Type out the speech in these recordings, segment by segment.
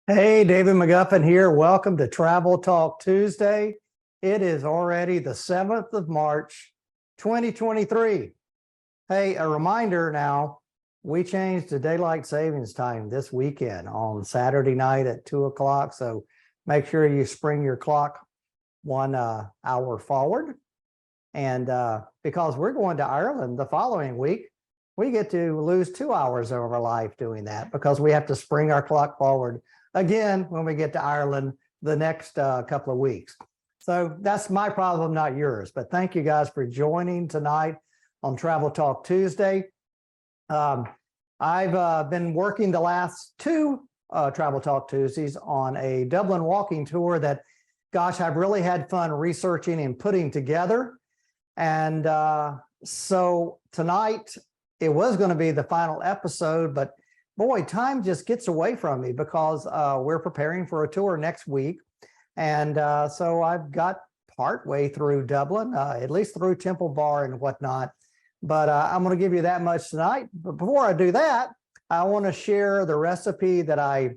Hey, David McGuffin here. Welcome to Travel Talk Tuesday. It is already the 7th of March, 2023. Hey, a reminder now, we changed the daylight savings time this weekend on Saturday night at 2 o'clock. So make sure you spring your clock 1 hour forward. And because we're going to Ireland the following week, we get to lose 2 hours of our life doing that because we have to spring our clock forward again when we get to Ireland the next couple of weeks. So that's my problem, not yours. But thank you guys for joining tonight on Travel Talk Tuesday. I've been working the last two Travel Talk Tuesdays on a Dublin Walking Tour that, gosh, I've really had fun researching and putting together. And so tonight, it was going to be the final episode, but boy, time just gets away from me because we're preparing for a tour next week. And so I've got partway through Dublin, at least through Temple Bar and whatnot. But I'm going to give you that much tonight. But before I do that, I want to share the recipe that I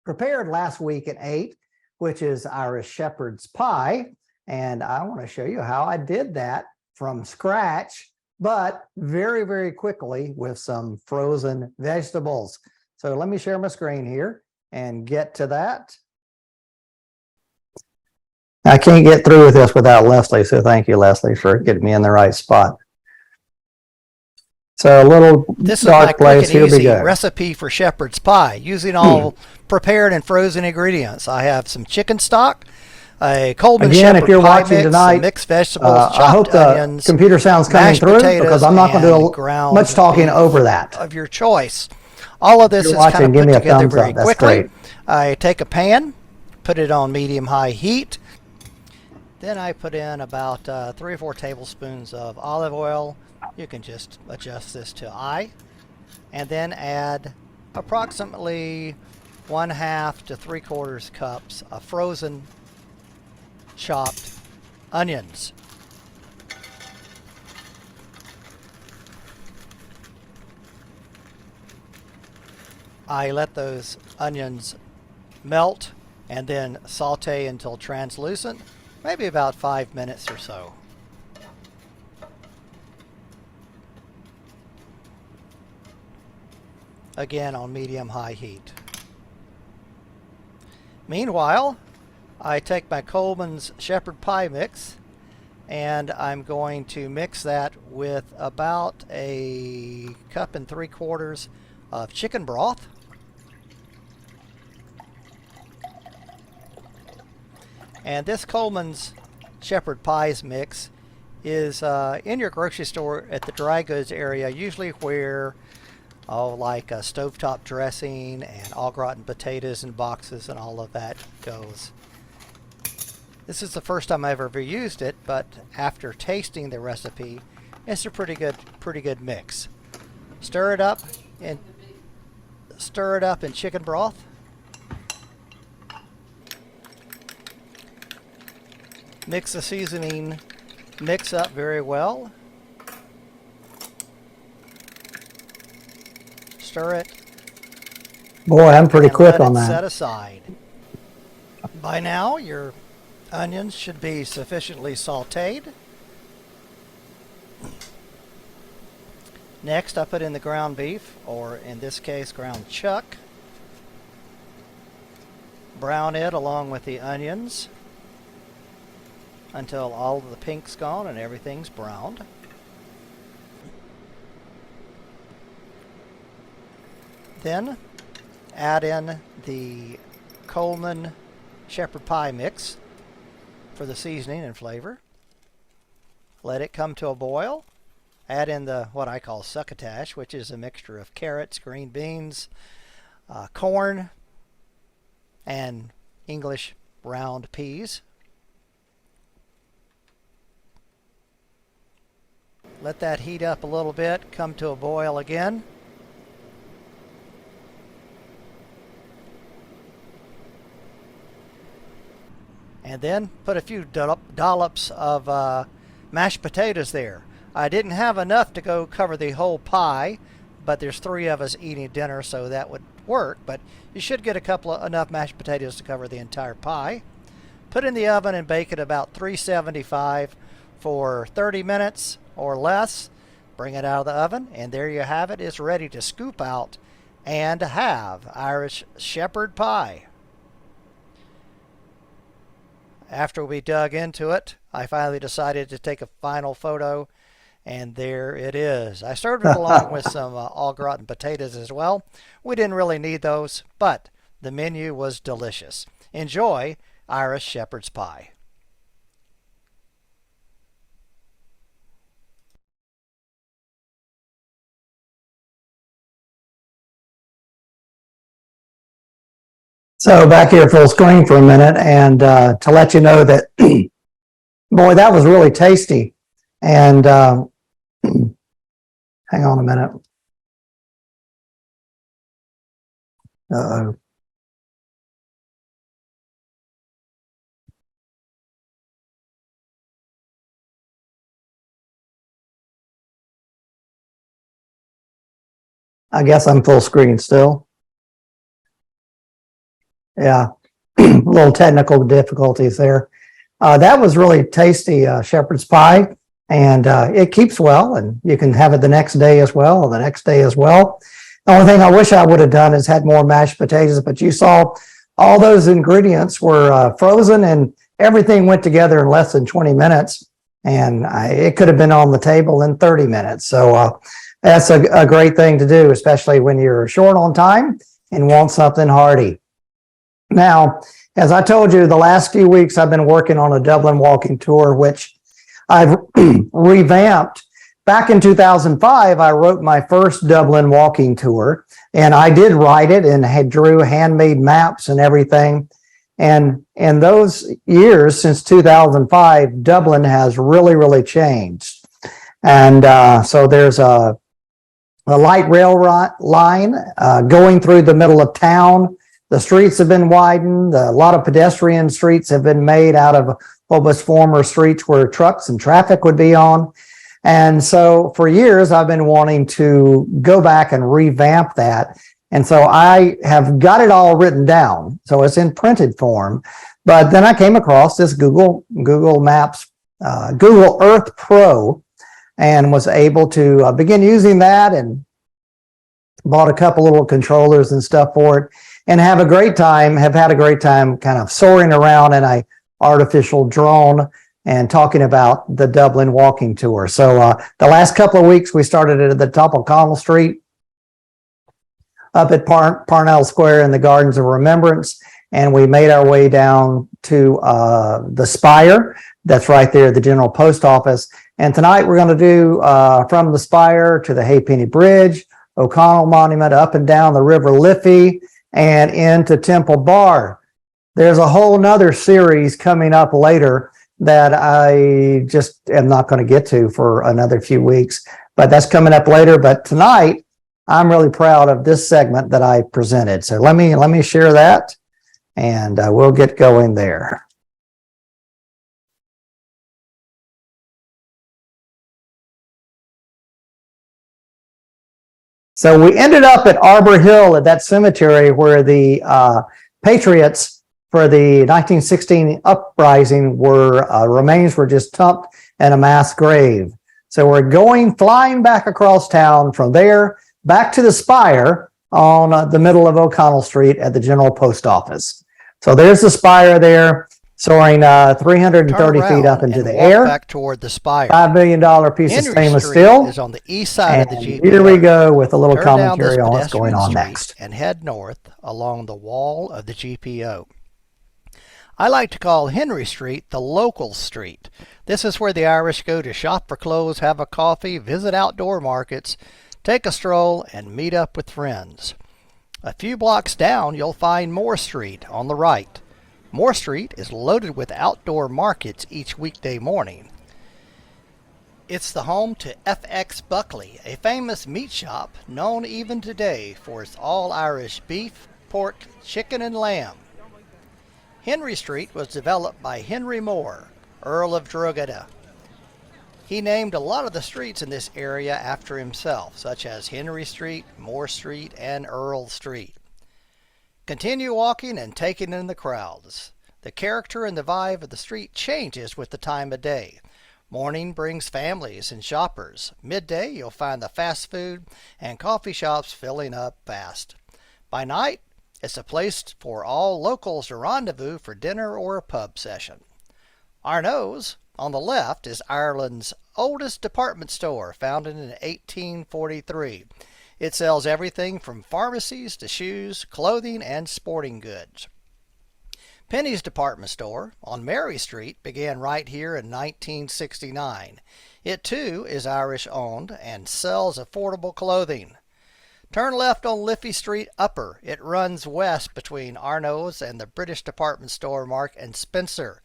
prepared last week and ate, which is Irish shepherd's pie. And I want to show you how I did that from scratch, but very, very quickly with some frozen vegetables. So let me share my screen here and get to that. I can't get through with this without Leslie, so thank you, Leslie, for getting me in the right spot. So a little This dark is my place. quick and Here we easy go. recipe for shepherd's pie using all prepared and frozen ingredients. I have some chicken stock, a Coleman Again, shepherd if you're pie watching mix, tonight, some mixed vegetables, chopped I hope the onions, computer sound's coming mashed through potatoes, because I'm not going to and do ground much talking beef over that. of your choice. All of this If is you're kind watching, of give put me a together thumbs very up. That's quickly. great. I take a pan, put it on medium-high heat. Then I put in about 3 or 4 tablespoons of olive oil. You can just adjust this to I. And then add approximately 1/2 to 3/4 cups of frozen chopped onions. I let those onions melt and then saute until translucent, maybe about 5 minutes or so. Again on medium-high heat. Meanwhile, I take my Coleman's shepherd pie mix and I'm going to mix that with about 1 3/4 cups of chicken broth. And this Coleman's shepherd pies mix is in your grocery store at the dry goods area, usually where like stovetop dressing and au gratin potatoes in boxes and all of that goes. This is the first time I've ever used it, but after tasting the recipe, it's a pretty good mix. Stir it up in chicken broth. Mix the seasoning mix up very well. Stir it. Boy, I'm pretty quick on Set that. aside. By now, your onions should be sufficiently sauteed. Next, I put in the ground beef, or in this case, ground chuck. Brown it along with the onions until all of the pink's gone and everything's browned. Then add in the Coleman shepherd pie mix for the seasoning and flavor. Let it come to a boil. Add in the what I call succotash, which is a mixture of carrots, green beans, corn, and English round peas. Let that heat up a little bit, come to a boil again. And then put a few dollops of mashed potatoes there. I didn't have enough to go cover the whole pie, but there's 3 of us eating dinner, so that would work, but you should get enough mashed potatoes to cover the entire pie. Put in the oven and bake at about 375 for 30 minutes or less. Bring it out of the oven, and there you have it. It's ready to scoop out and have Irish shepherd pie. After we dug into it, I finally decided to take a final photo, and there it is. I served it along with some au gratin potatoes as well. We didn't really need those, but the menu was delicious. Enjoy Irish shepherd's pie. So back here full screen for a minute, and to let you know that, boy, that was really tasty. And hang on a minute. Uh-oh. I guess I'm full screen still. Yeah, a little technical difficulties there. That was really tasty, shepherd's pie, and it keeps well, and you can have it the next day as well, or the next day as well. The only thing I wish I would have done is had more mashed potatoes, but you saw all those ingredients were frozen, and everything went together in less than 20 minutes, and it could have been on the table in 30 minutes. So that's a great thing to do, especially when you're short on time and want something hearty. Now, as I told you, the last few weeks I've been working on a Dublin Walking Tour, which I've revamped. Back in 2005, I wrote my first Dublin Walking Tour, and I did write it and drew handmade maps and everything. And in those years, since 2005, Dublin has really, really changed. And so there's a light rail line going through the middle of town. The streets have been widened. A lot of pedestrian streets have been made out of what was former streets where trucks and traffic would be on. And so for years, I've been wanting to go back and revamp that. And so I have got it all written down. So it's in printed form. But then I came across this Google Maps, Google Earth Pro, and was able to begin using that, and bought a couple little controllers and stuff for it, and have had a great time kind of soaring around in a artificial drone and talking about the Dublin Walking Tour. So the last couple of weeks, we started at the top of O'Connell Street, up at Parnell Square in the Gardens of Remembrance, and we made our way down to the Spire. That's right there at the General Post Office. And tonight we're going to do from the Spire to the Haypenny Bridge, O'Connell Monument, up and down the River Liffey, and into Temple Bar. There's a whole nother series coming up later that I just am not going to get to for another few weeks, but that's coming up later. But tonight, I'm really proud of this segment that I presented. So let me share that, and we'll get going there. So we ended up at Arbor Hill, at that cemetery where the Patriots for the 1916 uprising remains were just dumped in a mass grave. So we're flying back across town from there back to the Spire on the middle of O'Connell Street at the General Post Office. So there's the Spire there, soaring 330 feet up into the air. Back toward the Spire. $5 million piece of stainless steel is on the east side of the GPO. Here we go with a little Turn commentary down on this what's going on pedestrian next. street and head north along the wall of the GPO. I like to call Henry Street the local street. This is where the Irish go to shop for clothes, have a coffee, visit outdoor markets, take a stroll, and meet up with friends. A few blocks down, you'll find Moore Street on the right. Moore Street is loaded with outdoor markets each weekday morning. It's the home to FX Buckley, a famous meat shop known even today for its all-Irish beef, pork, chicken, and lamb. Henry Street was developed by Henry Moore, Earl of Drogheda. He named a lot of the streets in this area after himself, such as Henry Street, Moore Street, and Earl Street. Continue walking and taking in the crowds. The character and the vibe of the street changes with the time of day. Morning brings families and shoppers. Midday, you'll find the fast food and coffee shops filling up fast. By night, it's a place for all locals to rendezvous for dinner or a pub session. Arno's, on the left, is Ireland's oldest department store, founded in 1843. It sells everything from pharmacies to shoes, clothing, and sporting goods. Penny's department store on Mary Street began right here in 1969. It too is Irish owned and sells affordable clothing. Turn left on Liffey Street Upper. It runs west between Arno's and the British department store Mark and Spencer.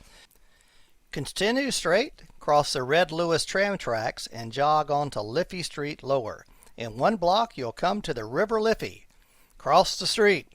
Continue straight, cross the Red Lewis tram tracks, and jog onto Liffey Street Lower. In 1 block, you'll come to the River Liffey. Cross the street.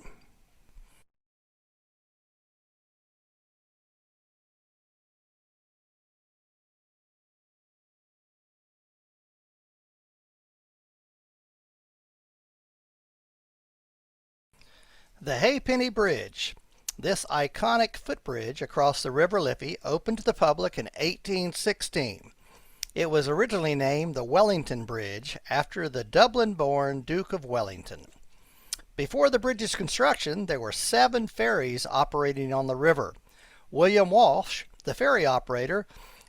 The Halfpenny Bridge. This iconic footbridge across the River Liffey opened to the public in 1816. It was originally named the Wellington Bridge after the Dublin-born Duke of Wellington. Before the bridge's construction, there were 7 ferries operating on the river. William Walsh, the ferry operator,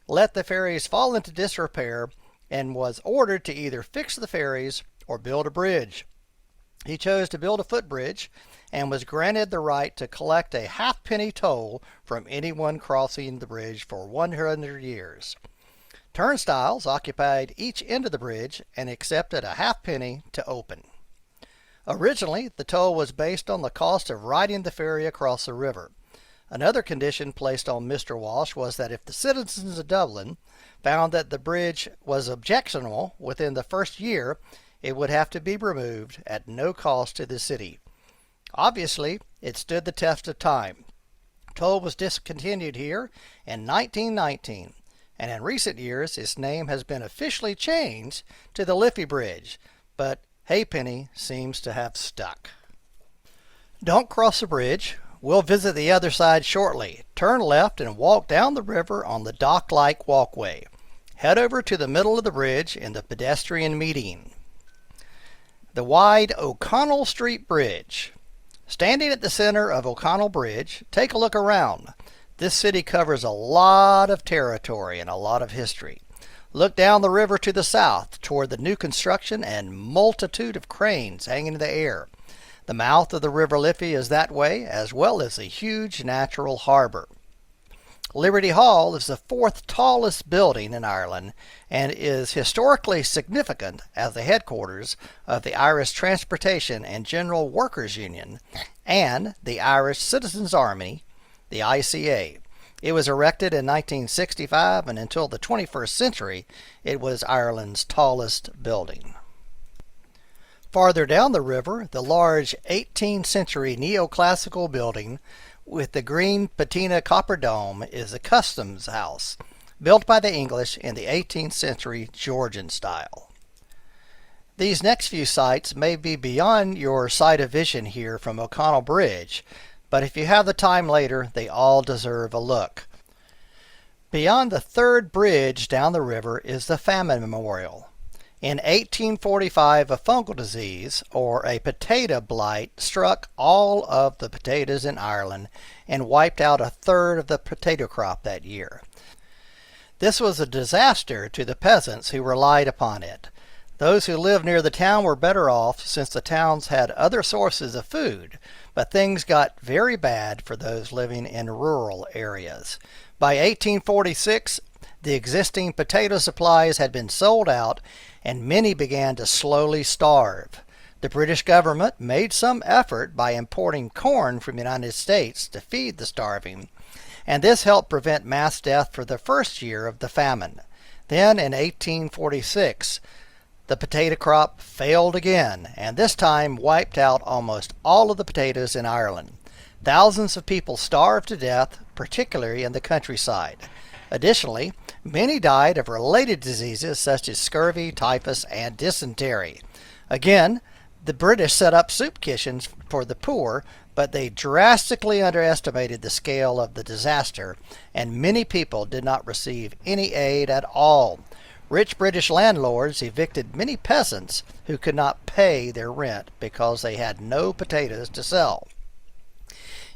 let the ferries fall into disrepair and was ordered to either fix the ferries or build a bridge. He chose to build a footbridge and was granted the right to collect a halfpenny toll from anyone crossing the bridge for 100 years. Turnstiles occupied each end of the bridge and accepted a halfpenny to open. Originally, the toll was based on the cost of riding the ferry across the river. Another condition placed on Mr. Walsh was that if the citizens of Dublin found that the bridge was objectionable within the first year, it would have to be removed at no cost to the city. Obviously, it stood the test of time. Toll was discontinued here in 1919. And in recent years its name has been officially changed to the Liffey Bridge, but Halfpenny seems to have stuck. Don't cross the bridge. We'll visit the other side shortly. Turn left and walk down the river on the dock-like walkway. Head over to the middle of the bridge in the pedestrian median. The wide O'Connell Street Bridge. Standing at the center of O'Connell Bridge, take a look around. This city covers a lot of territory and a lot of history. Look down the river to the south toward the new construction and multitude of cranes hanging in the air. The mouth of the River Liffey is that way, as well as a huge natural harbor. Liberty Hall is the 4th tallest building in Ireland and is historically significant as the headquarters of the Irish Transportation and General Workers Union and the Irish Citizens Army, the ICA. It was erected in 1965, and until the 21st century, it was Ireland's tallest building. Farther down the river, the large 18th century neoclassical building with the green patina copper dome is the Customs House, built by the English in the 18th century Georgian style. These next few sites may be beyond your sight of vision here from O'Connell Bridge, but if you have the time later, they all deserve a look. Beyond the 3rd bridge down the river is the Famine Memorial. In 1845, a fungal disease, or a potato blight, struck all of the potatoes in Ireland and wiped out 1/3 of the potato crop that year. This was a disaster to the peasants who relied upon it. Those who lived near the town were better off since the towns had other sources of food, but things got very bad for those living in rural areas. By 1846, the existing potato supplies had been sold out and many began to slowly starve. The British government made some effort by importing corn from the United States to feed the starving, and this helped prevent mass death for the first year of the famine. Then in 1846, the potato crop failed again, and this time wiped out almost all of the potatoes in Ireland. Thousands of people starved to death, particularly in the countryside. Additionally, many died of related diseases such as scurvy, typhus, and dysentery. Again, the British set up soup kitchens for the poor, but they drastically underestimated the scale of the disaster, and many people did not receive any aid at all. Rich British landlords evicted many peasants who could not pay their rent because they had no potatoes to sell.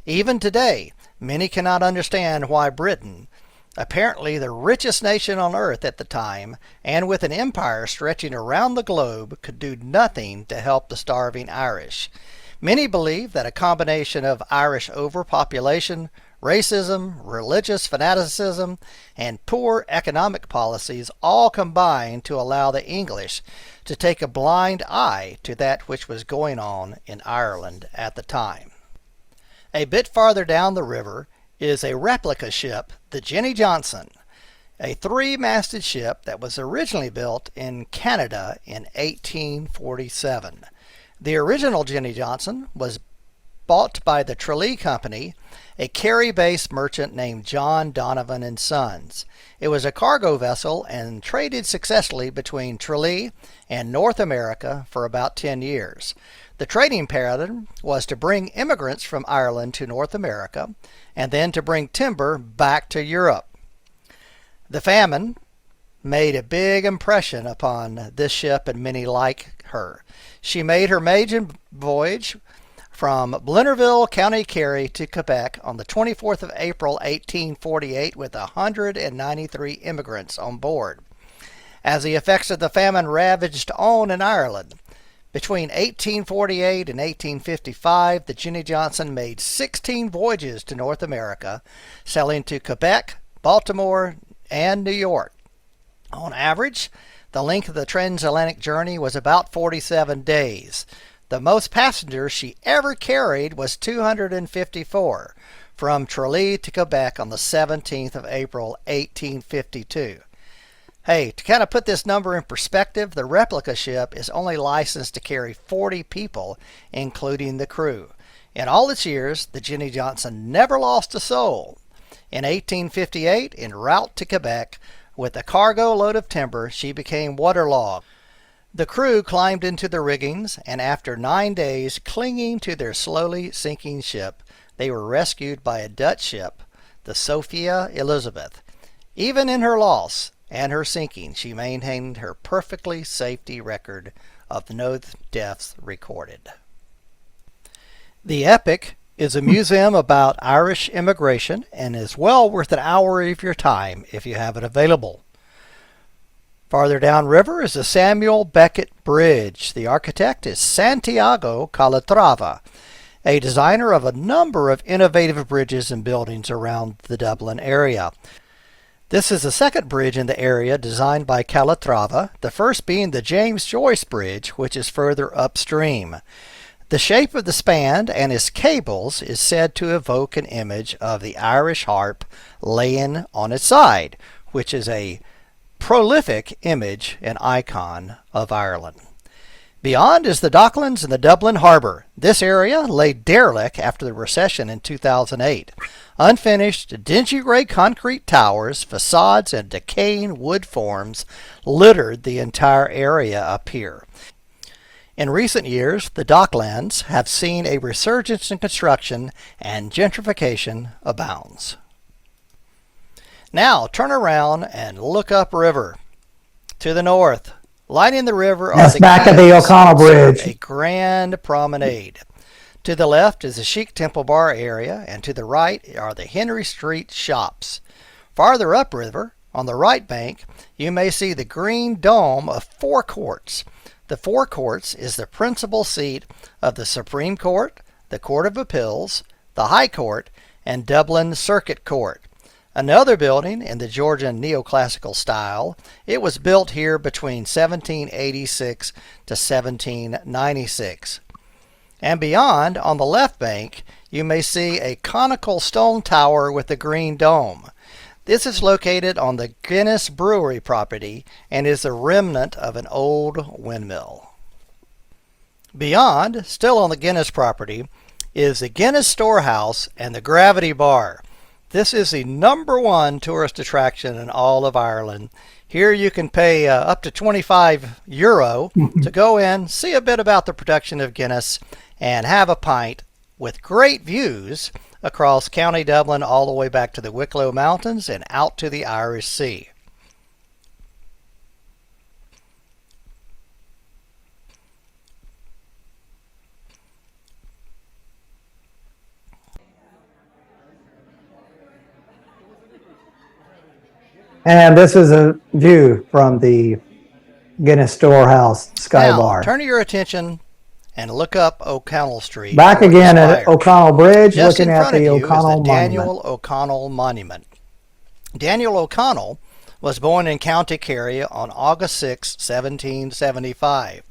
Even today, many cannot understand why Britain, apparently the richest nation on earth at the time, and with an empire stretching around the globe, could do nothing to help the starving Irish. Many believe that a combination of Irish overpopulation, racism, religious fanaticism, and poor economic policies all combined to allow the English to take a blind eye to that which was going on in Ireland at the time. A bit farther down the river is a replica ship, the Jenny Johnson, a three-masted ship that was originally built in Canada in 1847. The original Jenny Johnson was bought by the Tralee Company, a Kerry-based merchant named John Donovan and Sons. It was a cargo vessel and traded successfully between Tralee and North America for about 10 years. The trading pattern was to bring immigrants from Ireland to North America and then to bring timber back to Europe. The famine made a big impression upon this ship and many like her. She made her maiden voyage from Blennerville, County Kerry to Quebec on the 24th of April 1848 with 193 immigrants on board. As the effects of the famine ravaged on in Ireland, between 1848 and 1855, the Jenny Johnson made 16 voyages to North America, sailing to Quebec, Baltimore, and New York. On average, the length of the transatlantic journey was about 47 days. The most passengers she ever carried was 254, from Tralee to Quebec on the 17th of April, 1852. Hey, to kind of put this number in perspective, the replica ship is only licensed to carry 40 people, including the crew. In all its years, the Jenny Johnson never lost a soul. In 1858, en route to Quebec, with a cargo load of timber, she became waterlogged. The crew climbed into the riggings, and after 9 days clinging to their slowly sinking ship, they were rescued by a Dutch ship, the Sophia Elizabeth. Even in her loss and her sinking, she maintained her perfectly safety record of no deaths recorded. The Epic is a museum about Irish immigration and is well worth an hour of your time if you have it available. Farther downriver is the Samuel Beckett Bridge. The architect is Santiago Calatrava, a designer of a number of innovative bridges and buildings around the Dublin area. This is the second bridge in the area designed by Calatrava, the first being the James Joyce Bridge, which is further upstream. The shape of the span and its cables is said to evoke an image of the Irish harp laying on its side, which is a prolific image and icon of Ireland. Beyond is the Docklands and the Dublin Harbour. This area lay derelict after the recession in 2008. Unfinished, dingy gray concrete towers, facades, and decaying wood forms littered the entire area up here. In recent years, the Docklands have seen a resurgence in construction and gentrification abounds. Now turn around and look upriver. To the north, lining the river are the back of the O'Connell Bridge, a grand promenade. To the left is the chic Temple Bar area, and to the right are the Henry Street shops. Farther upriver, on the right bank, you may see the green dome of Four Courts. The Four Courts is the principal seat of the Supreme Court, the Court of Appeals, the High Court, and Dublin Circuit Court. Another building in the Georgian neoclassical style, it was built here between 1786 to 1796. And beyond, on the left bank, you may see a conical stone tower with a green dome. This is located on the Guinness Brewery property and is a remnant of an old windmill. Beyond, still on the Guinness property, is the Guinness Storehouse and the Gravity Bar. This is the #1 tourist attraction in all of Ireland. Here you can pay up to €25 to go in, see a bit about the production of Guinness, and have a pint with great views across County Dublin all the way back to the Wicklow Mountains and out to the Irish Sea. And this is a view from the Guinness Storehouse Sky Now, Bar. turn your attention and look up O'Connell Street. Back again at O'Connell Bridge, Just looking in at front of the you O'Connell is the Monument. Daniel O'Connell Monument. Daniel O'Connell was born in County Kerry on August 6, 1775.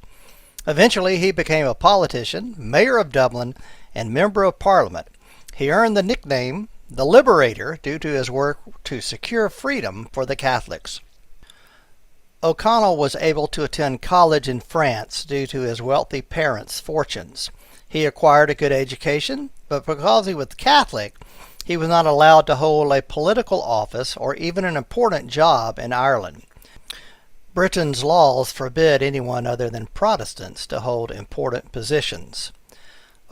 Eventually, he became a politician, mayor of Dublin, and member of Parliament. He earned the nickname the Liberator due to his work to secure freedom for the Catholics. O'Connell was able to attend college in France due to his wealthy parents' fortunes. He acquired a good education, but because he was Catholic, he was not allowed to hold a political office or even an important job in Ireland. Britain's laws forbid anyone other than Protestants to hold important positions.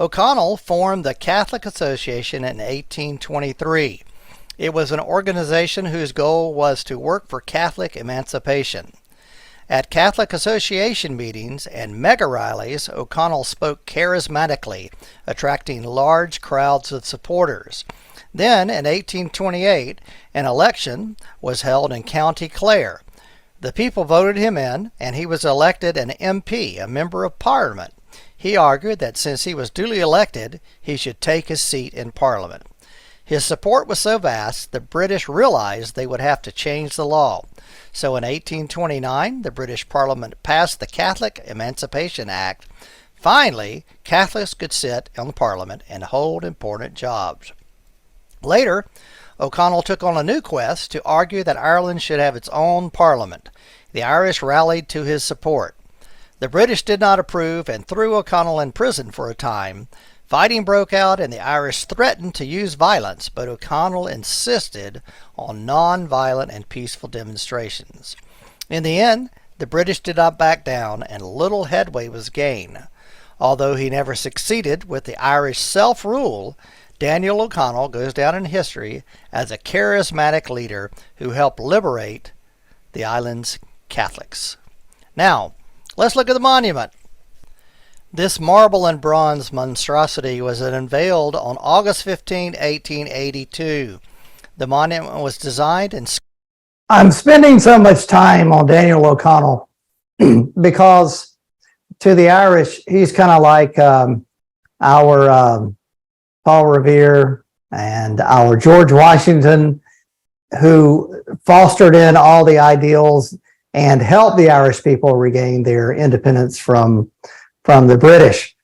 O'Connell formed the Catholic Association in 1823. It was an organization whose goal was to work for Catholic emancipation. At Catholic Association meetings and mega rallies, O'Connell spoke charismatically, attracting large crowds of supporters. Then, in 1828, an election was held in County Clare. The people voted him in, and he was elected an MP, a member of Parliament. He argued that since he was duly elected, he should take his seat in Parliament. His support was so vast, the British realized they would have to change the law. So in 1829, the British Parliament passed the Catholic Emancipation Act. Finally, Catholics could sit on the Parliament and hold important jobs. Later, O'Connell took on a new quest to argue that Ireland should have its own Parliament. The Irish rallied to his support. The British did not approve and threw O'Connell in prison for a time. Fighting broke out and the Irish threatened to use violence, but O'Connell insisted on non-violent and peaceful demonstrations. In the end, the British did not back down and little headway was gained. Although he never succeeded with the Irish self-rule, Daniel O'Connell goes down in history as a charismatic leader who helped liberate the island's Catholics. Now, let's look at the monument. This marble and bronze monstrosity was unveiled on August 15, 1882. The monument was designed and... I'm spending so much time on Daniel O'Connell because to the Irish, he's kind of like our Paul Revere and our George Washington, who fostered in all the ideals and helped the Irish people regain their independence from the British.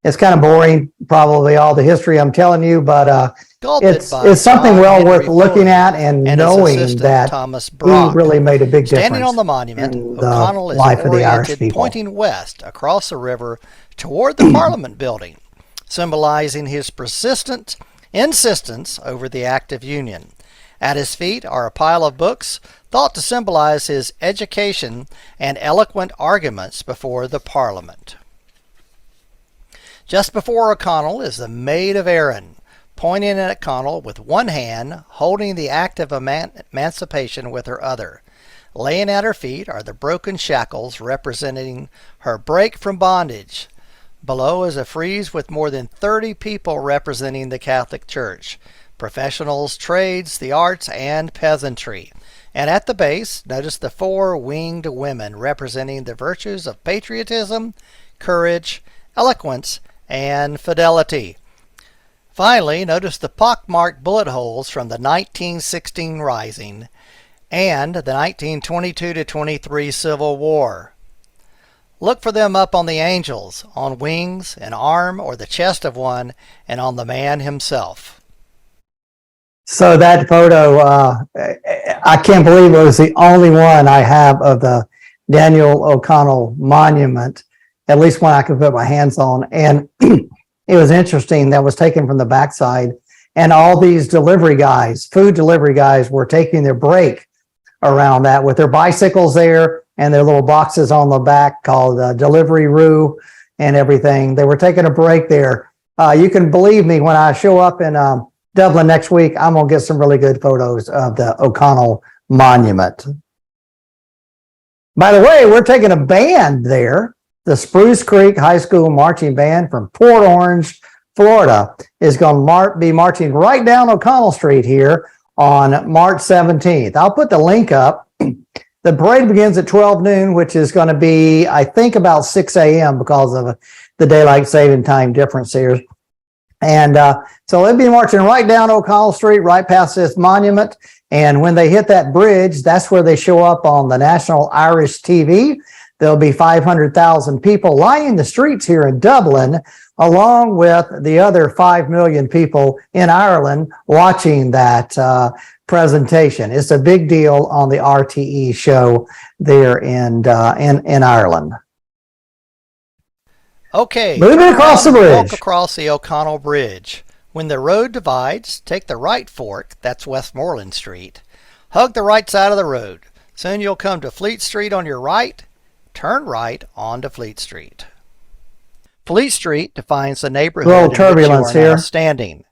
It's kind of boring, probably all the history I'm telling you, but it's something well worth looking at and knowing that he really made a big difference. Standing on the monument, O'Connell is oriented pointing west across the river toward the Parliament building, symbolizing his persistent insistence over the Act of Union. At his feet are a pile of books thought to symbolize his education and eloquent arguments before the Parliament. Just before O'Connell is the Maid of Erin, pointing at O'Connell with one hand, holding the Act of Emancipation with her other. Laying at her feet are the broken shackles representing her break from bondage. Below is a frieze with more than 30 people representing the Catholic Church, professionals, trades, the arts, and peasantry. And at the base, notice the 4 winged women representing the virtues of patriotism, courage, eloquence, and fidelity. Finally, notice the pockmarked bullet holes from the 1916 Rising and the 1922-23 Civil War. Look for them up on the angels, on wings, an arm, or the chest of one, and on the man himself. So that photo, I can't believe it was the only one I have of the Daniel O'Connell monument, at least one I could put my hands on. And it was interesting, that was taken from the backside. And all these delivery guys, food delivery guys, were taking their break around that with their bicycles there and their little boxes on the back called Delivery Roo. and everything. They were taking a break there. You can believe me, when I show up in Dublin next week, I'm going to get some really good photos of the O'Connell Monument. By the way, we're taking a band there. The Spruce Creek High School Marching Band from Port Orange, Florida, is going to be marching right down O'Connell Street here on March 17th. I'll put the link up. The parade begins at 12 noon, which is going to be, I think, about 6 a.m. because of the daylight saving time difference here. And so they'll be marching right down O'Connell Street, right past this monument. And when they hit that bridge, that's where they show up on the National Irish TV. There'll be 500,000 people lining the streets here in Dublin, along with the other 5 million people in Ireland watching that presentation. It's a big deal on the RTE show there in Ireland. Okay, moving across the bridge. Walk across the O'Connell Bridge. When the road divides, take the right fork, that's Westmoreland Street. Hug the right side of the road. Soon you'll come to Fleet Street on your right. Turn right onto Fleet Street. Fleet Street defines the neighborhood in which you are now standing.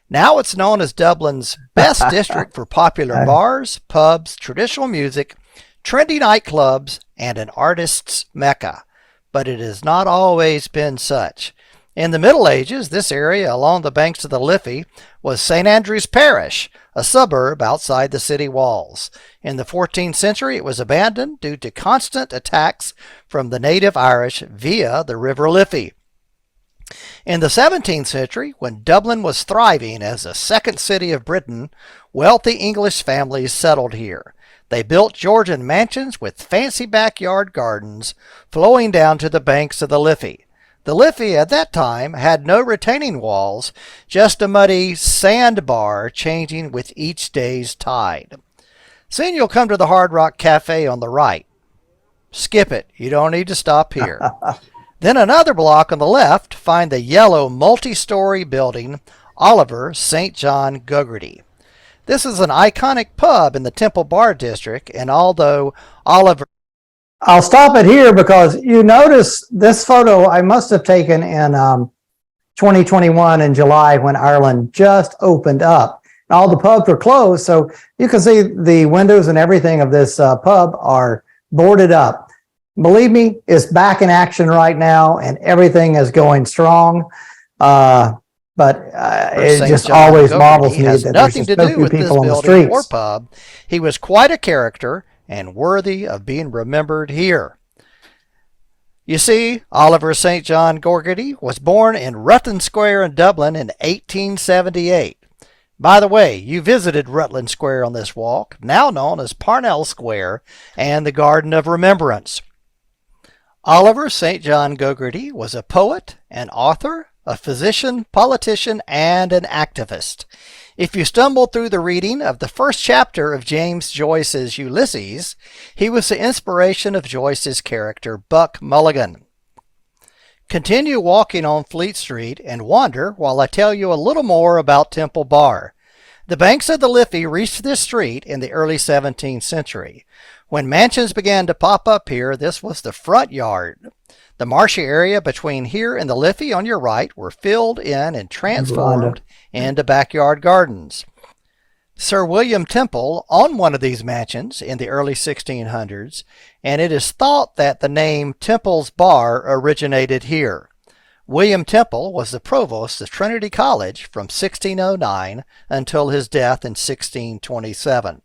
Now it's known as Dublin's best district for popular bars, pubs, traditional music, trendy nightclubs, and an artist's mecca. But it has not always been such. In the Middle Ages, this area along the banks of the Liffey was St. Andrew's Parish, a suburb outside the city walls. In the 14th century, it was abandoned due to constant attacks from the native Irish via the River Liffey. In the 17th century, when Dublin was thriving as a second city of Britain, wealthy English families settled here. They built Georgian mansions with fancy backyard gardens flowing down to the banks of the Liffey. The Liffey at that time had no retaining walls, just a muddy sandbar changing with each day's tide. Soon you'll come to the Hard Rock Cafe on the right. Skip it, you don't need to stop here. Then another block on the left, find the yellow multi-story building, Oliver St. John Gogarty. This is an iconic pub in the Temple Bar district, and although Oliver... I'll stop it here because you notice this photo I must have taken in 2021 in July when Ireland just opened up. All the pubs were closed, so you can see the windows and everything of this pub are boarded up. Believe me, it's back in action right now, and everything is going strong. But it just always marvels me that there's just so few people on the streets. Or pub. He was quite a character and worthy of being remembered here. You see, Oliver St. John Gogarty was born in Rutland Square in Dublin in 1878. By the way, you visited Rutland Square on this walk, now known as Parnell Square and the Garden of Remembrance. Oliver St. John Gogarty was a poet, an author, a physician, politician, and an activist. If you stumbled through the reading of the first chapter of James Joyce's Ulysses, he was the inspiration of Joyce's character Buck Mulligan. Continue walking on Fleet Street and wander while I tell you a little more about Temple Bar. The banks of the Liffey reached this street in the early 17th century. When mansions began to pop up here, this was the front yard. The marshy area between here and the Liffey on your right were filled in and transformed into backyard gardens. Sir William Temple owned one of these mansions in the early 1600s, and it is thought that the name Temple's Bar originated here. William Temple was the provost of Trinity College from 1609 until his death in 1627.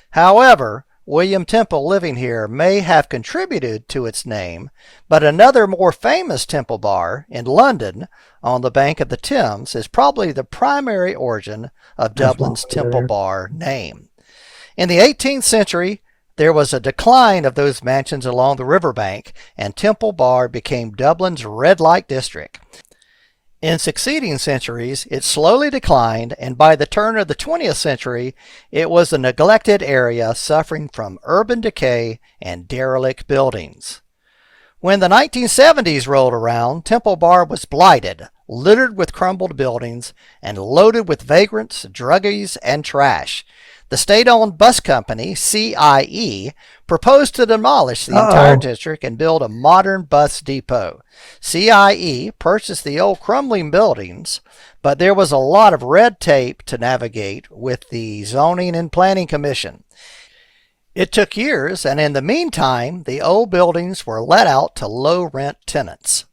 However, William Temple living here may have contributed to its name, but another more famous Temple Bar in London on the bank of the Thames is probably the primary origin of Dublin's Temple Bar name. In the 18th century, there was a decline of those mansions along the riverbank, and Temple Bar became Dublin's red light district. In succeeding centuries, it slowly declined, and by the turn of the 20th century, it was a neglected area suffering from urban decay and derelict buildings. When the 1970s rolled around, Temple Bar was blighted, littered with crumbled buildings, and loaded with vagrants, druggies, and trash. the state-owned bus company, CIE, proposed to demolish the entire district and build a modern bus depot. CIE purchased the old crumbling buildings, but there was a lot of red tape to navigate with the Zoning and Planning Commission. It took years, and in the meantime, the old buildings were let out to low-rent tenants.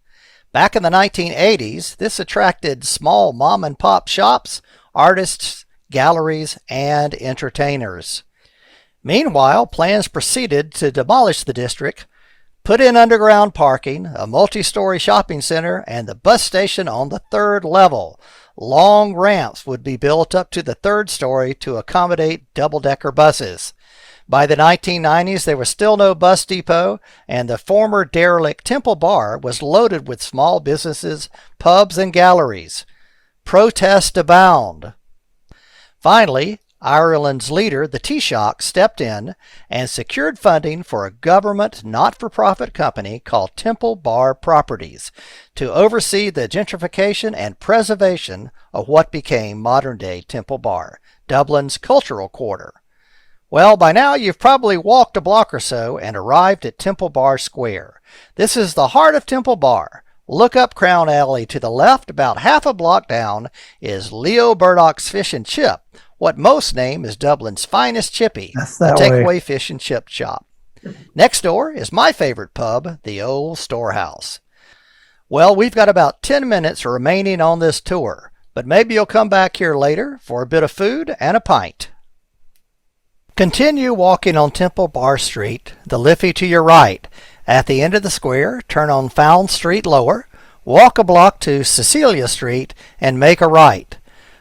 Back in the 1980s, this attracted small mom-and-pop shops, artists, galleries, and entertainers. Meanwhile, plans proceeded to demolish the district, put in underground parking, a multi-story shopping center, and the bus station on the third level. Long ramps would be built up to the third story to accommodate double-decker buses. By the 1990s, there was still no bus depot, and the former derelict Temple Bar was loaded with small businesses, pubs, and galleries. Protest abound. Finally, Ireland's leader, the Taoiseach, stepped in and secured funding for a government not-for-profit company called Temple Bar Properties to oversee the gentrification and preservation of what became modern-day Temple Bar, Dublin's cultural quarter. Well, by now you've probably walked a block or so and arrived at Temple Bar Square. This is the heart of Temple Bar. Look up Crown Alley to the left. About half a block down is Leo Burdock's Fish and Chip, what most name is Dublin's finest chippy, a takeaway fish and chip shop. Next door is my favorite pub, the Old Storehouse. Well, we've got about 10 minutes remaining on this tour, but maybe you'll come back here later for a bit of food and a pint. Continue walking on Temple Bar Street, the Liffey to your right. At the end of the square, turn on Found Street lower, walk a block to Cecilia Street, and make a right.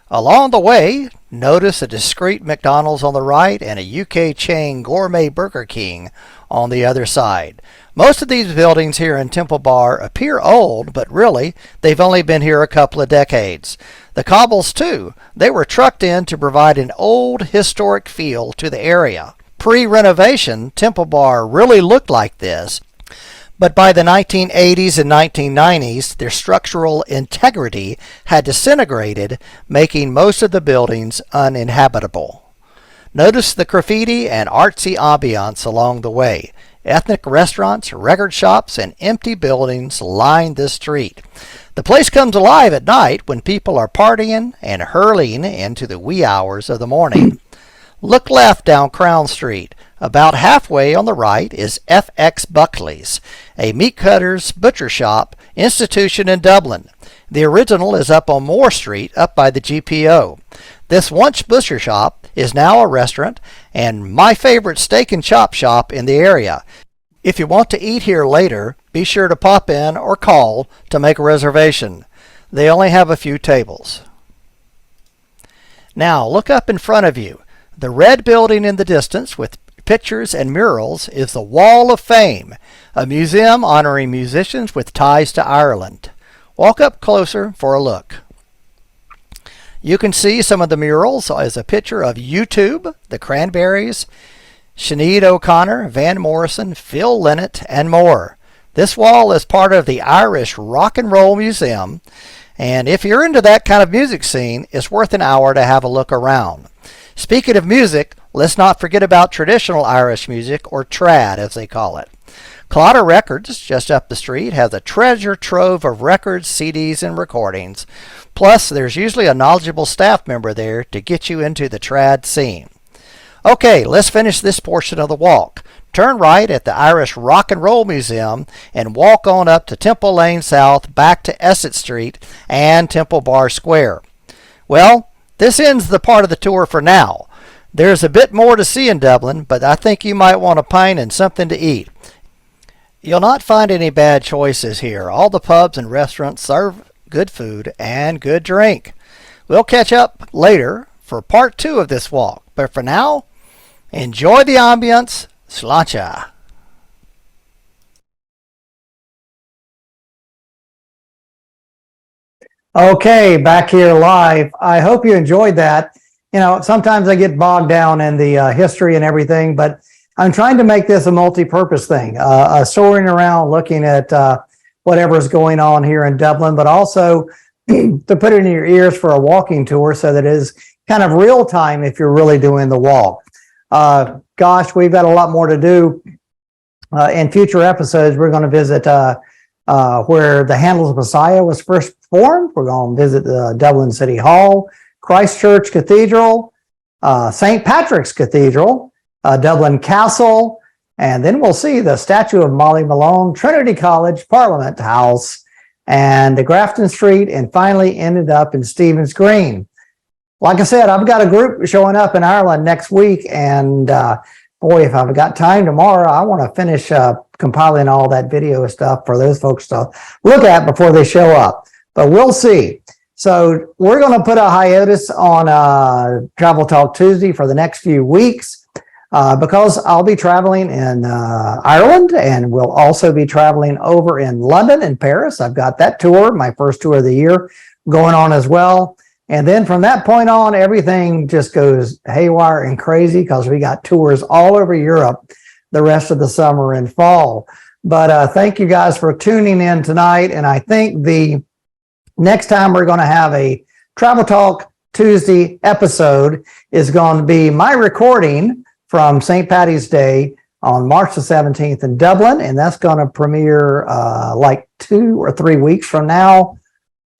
Along the way, notice a discreet McDonald's on the right and a UK chain gourmet Burger King on the other side. Most of these buildings here in Temple Bar appear old, but really, they've only been here a couple of decades. The cobbles, too, they were trucked in to provide an old, historic feel to the area. Pre-renovation, Temple Bar really looked like this, but by the 1980s and 1990s, their structural integrity had disintegrated, making most of the buildings uninhabitable. Notice the graffiti and artsy ambiance along the way. Ethnic restaurants, record shops, and empty buildings line this street. The place comes alive at night when people are partying and hurling into the wee hours of the morning. Look left down Crown Street. About halfway on the right is FX Buckley's, a meat cutter's butcher shop institution in Dublin. The original is up on Moore Street, up by the GPO. This once butcher shop is now a restaurant and my favorite steak and chop shop in the area. If you want to eat here later, be sure to pop in or call to make a reservation. They only have a few tables. Now look up in front of you. The red building in the distance with pictures and murals is the Wall of Fame, a museum honoring musicians with ties to Ireland. Walk up closer for a look. You can see some of the murals as a picture of YouTube, the Cranberries, Sinead O'Connor, Van Morrison, Phil Lynott, and more. This wall is part of the Irish Rock and Roll Museum, and if you're into that kind of music scene, it's worth an hour to have a look around. Speaking of music, let's not forget about traditional Irish music, or trad as they call it. Claddagh Records, just up the street, has a treasure trove of records, CDs, and recordings. Plus, there's usually a knowledgeable staff member there to get you into the trad scene. Okay, let's finish this portion of the walk. Turn right at the Irish Rock and Roll Museum and walk on up to Temple Lane South, back to Essex Street and Temple Bar Square. Well, this ends the part of the tour for now. There's a bit more to see in Dublin, but I think you might want a pint and something to eat. You'll not find any bad choices here. All the pubs and restaurants serve good food and good drink. We'll catch up later for part 2 of this walk, but for now, enjoy the ambience. Sláinte. Okay, back here live. I hope you enjoyed that. You know, sometimes I get bogged down in the history and everything, but I'm trying to make this a multi-purpose thing, soaring around looking at whatever's going on here in Dublin, but also to put it in your ears for a walking tour so that it is kind of real time if you're really doing the walk. Gosh, we've got a lot more to do. In future episodes, we're going to visit where the Handles of Messiah was first formed. We're going to visit the Dublin City Hall, Christchurch Cathedral, St. Patrick's Cathedral, Dublin Castle, and then we'll see the statue of Molly Malone, Trinity College, Parliament House, and Grafton Street, and finally ended up in Stephen's Green. Like I said, I've got a group showing up in Ireland next week, and boy, if I've got time tomorrow, I want to finish compiling all that video stuff for those folks to look at before they show up. But we'll see. So we're going to put a hiatus on Travel Talk Tuesday for the next few weeks because I'll be traveling in Ireland, and we'll also be traveling over in London and Paris. I've got that tour, my first tour of the year, going on as well. And then from that point on, everything just goes haywire and crazy because we got tours all over Europe the rest of the summer and fall. But thank you guys for tuning in tonight. And I think the next time we're going to have a Travel Talk Tuesday episode is going to be my recording from St. Paddy's Day on March the 17th in Dublin. And that's going to premiere like 2 or 3 weeks from now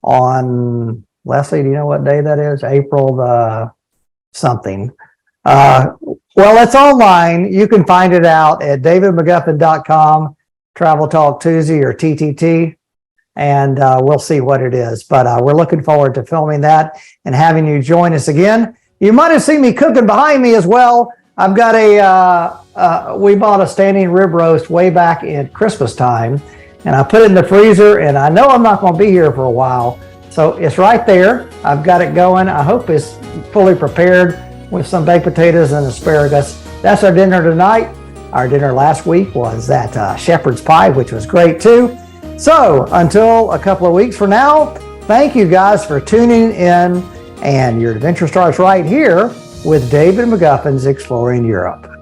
on... Leslie, do you know what day that is? April the something. Well, it's online. You can find it out at davidmcguffin.com, Travel Talk Tuesday or TTT, and we'll see what it is. But we're looking forward to filming that and having you join us again. You might have seen me cooking behind me as well. I've got we bought a standing rib roast way back at Christmas time, and I put it in the freezer, and I know I'm not going to be here for a while. So it's right there. I've got it going. I hope it's fully prepared with some baked potatoes and asparagus. That's our dinner tonight. Our dinner last week was that shepherd's pie, which was great too. So until a couple of weeks from now, thank you guys for tuning in, and your adventure starts right here with David McGuffin's Exploring Europe.